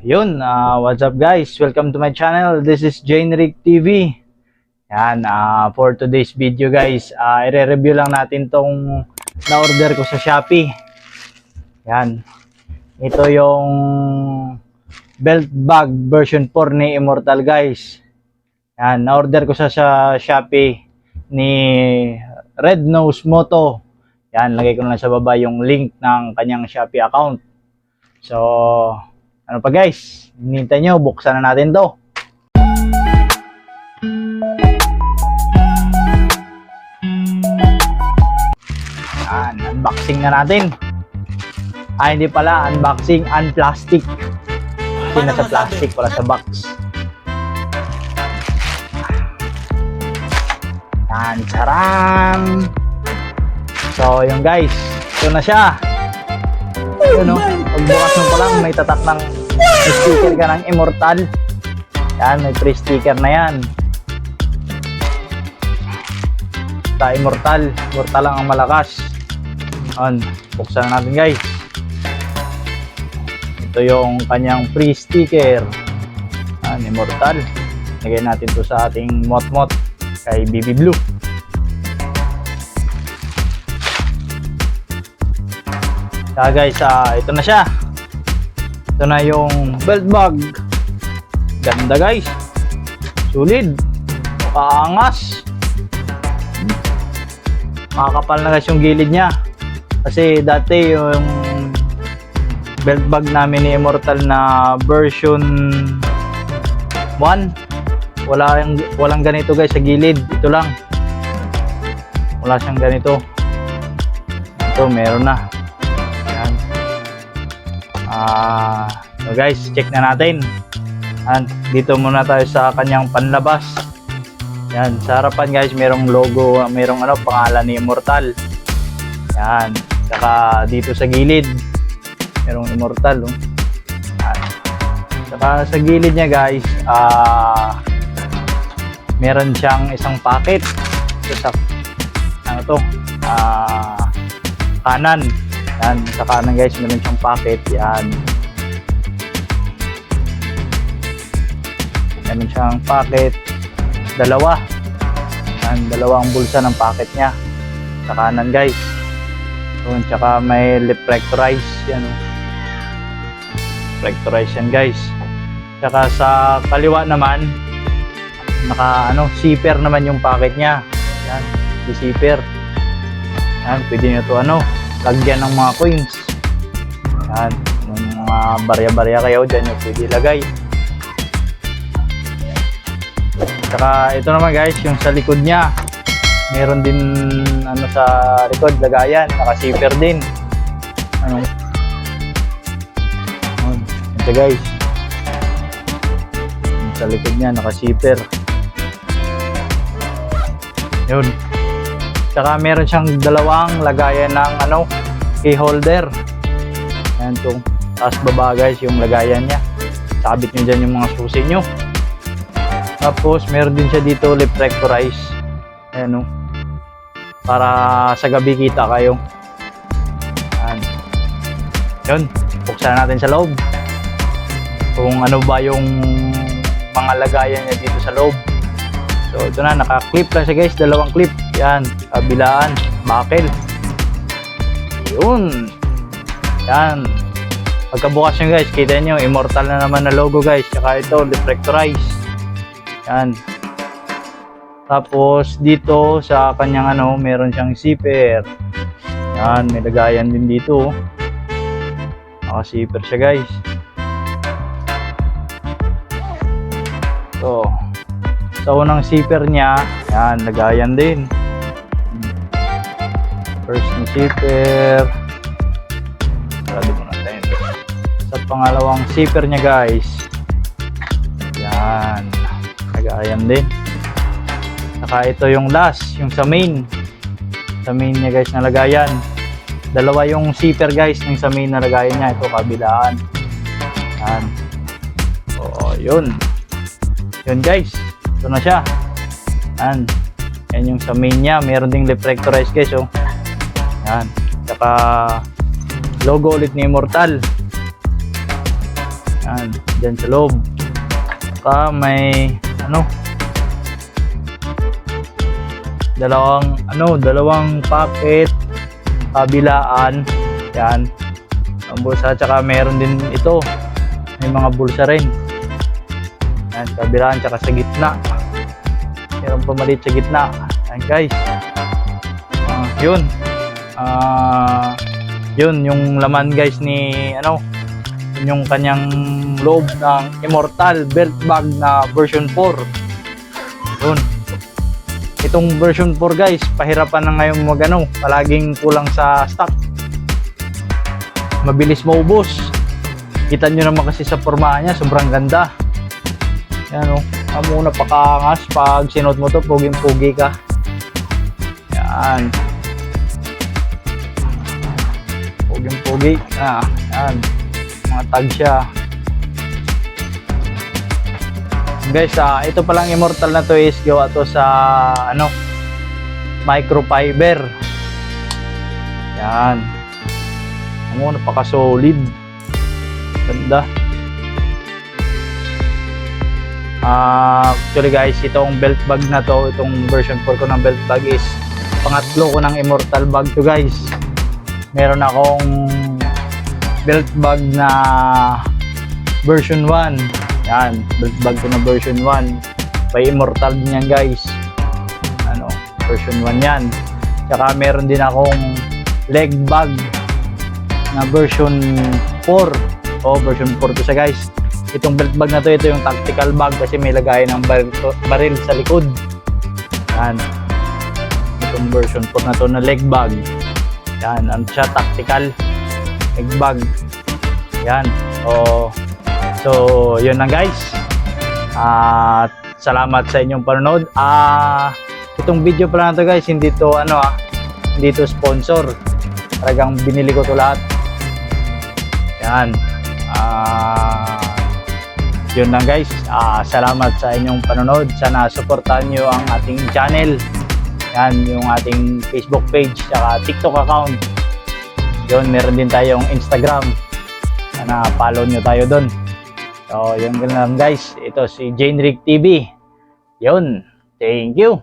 What's up guys? Welcome to my channel. This is Jaynrick TV. Yan, for today's video guys, i-review lang natin tong na-order ko sa Shopee. Yan. Ito yung belt bag version 4 ni Immortal guys. Yan, na-order ko sa Shopee ni Red Nose Moto. Yan, lagay ko na lang sa baba yung link ng kanyang Shopee account. So, ano pa guys? Hinihintay nyo, buksan na natin to. Yan, unboxing na natin. Hindi pala, unboxing, unplastic. Hindi na sa plastic, wala sa box. Yan, charang! So, yun guys, ito na siya. Yun o, pagbukas mo pa lang, may tatak ng sticker ka ng Immortal. Yan, may free sticker na yan. Sa Immortal lang ang malakas. Yan, buksan natin guys. Ito yung kanyang free sticker. Yan, Immortal. Lagay natin to sa ating mot-mot kay BB Blue. Kaya guys, ito na siya. Ito na yung belt bag. Ganda guys. Solid. Makaangas. Makakapal na guys yung gilid niya. Kasi dati yung belt bag namin ni Immortal na version 1, walang ganito guys sa gilid. Ito lang. Wala siyang ganito. Ito meron na. So guys, check na natin. And dito muna tayo sa kanyang panlabas. Yan, sa harapan guys, merong logo, merong pangalan ni Immortal. Yan, saka dito sa gilid, merong Immortal. Yan. Saka sa gilid niya guys, meron siyang isang packet. Ito sa, kanan. Yan, sa kanan guys, meron siyang packet. Yan. Meron siyang packet. Dalawa. Yan, dalawang bulsa ng packet niya. Sa kanan guys. Yun, tsaka may reflectorize. Yan. Reflectorize yan guys. Tsaka sa kaliwa naman, zipper naman yung packet niya. Yan, zipper. Yan, pwede nyo to lagyan ng mga coins. Yan, yung mga barya-barya kayo dyan yung pwede ilagay. Saka ito naman guys, yung sa likod niya, meron din sa likod lagayan, naka-zipper din. Ito guys, yung sa likod niya, naka-zipper. Yun. Tsaka meron siyang dalawang lagayan ng key holder. Ayan itong taas baba guys yung lagayan niya. Sabit nyo dyan yung mga susi nyo. Tapos meron din siya dito reflectorize. Ayan para sa gabi kita kayo. Ayan. Yun, buksan natin sa loob. Kung ano ba yung mga lagayan niya dito sa loob. So ito na, naka-clip lang siya guys, dalawang clip. Yan, kabilaan, buckle. Yun. Yan. Pagkabukas nyo guys, kita nyo, Immortal na naman na logo guys. Tsaka ito, reflectorize. Yan. Tapos dito sa kanyang meron siyang zipper. Yan, may lagayan din dito. Naka-zipper siya guys. So, sa unang zipper niya, yan, lagayan din. First na zipper. Sarado mo natin. Sa pangalawang zipper niya guys, yan, lagayan din. Saka ito yung last, yung sa main. Sa main niya guys na lagayan. Dalawa yung zipper guys, yung sa main na lagayan niya. Ito kabilaan. Yan. Oo, yun. Yun guys. Ito na siya. Yan. Yan yung sa main niya. Meron ding reflectorize guys. Yan. Saka logo ulit ni Immortal. Yan, dyan sa loob. Saka may dalawang packet kabilaan. Yan, ang bulsa. Tsaka meron din ito, may mga bulsa rin. Yan, kabilaan, tsaka sa gitna meron pa maliit sa gitna. Yan guys, yun yung laman guys ni yun yung kanyang loob ng Immortal belt bag na version 4. Yun, itong version 4 guys, pahirapan na ngayon palaging kulang sa stock, mabilis maubos. Kita nyo naman kasi sa pormahan niya, sobrang ganda. Yan amo napakaangas pag sinuot mo to, puging-pugi ka. Yan, puging-pugi. Yan, mga tag siya. Guys, ito palang Immortal na to is gawa to sa microfiber. Yan, amo napaka-solid. Ganda. Actually guys, itong belt bag na to, itong version 4 ko ng belt bag is pangatlo ko ng Immortal bag to guys. Meron akong belt bag na version 1. Yan, belt bag ko na version 1 by Immortal din yan guys. Version 1 yan. Tsaka meron din akong leg bag na version 4. Version 4 to siya guys. Itong belt bag na to, ito yung tactical bag kasi may lagayan ng baril sa likod. Yan, itong version 4 na to na leg bag. Yan, siya tactical leg bag. Yan, so yun lang guys. Salamat sa inyong panonood. Itong video pala na to guys, hindi to hindi to sponsor, talagang binili ko to lahat. Yan, yun lang guys. Salamat sa inyong panonood. Sana supportahan nyo ang ating channel. Yan, yung ating Facebook page saka TikTok account. Yun, meron din tayong Instagram. Sana follow nyo tayo doon. So yun lang guys. Ito si Jane Rick TV. Yun, thank you.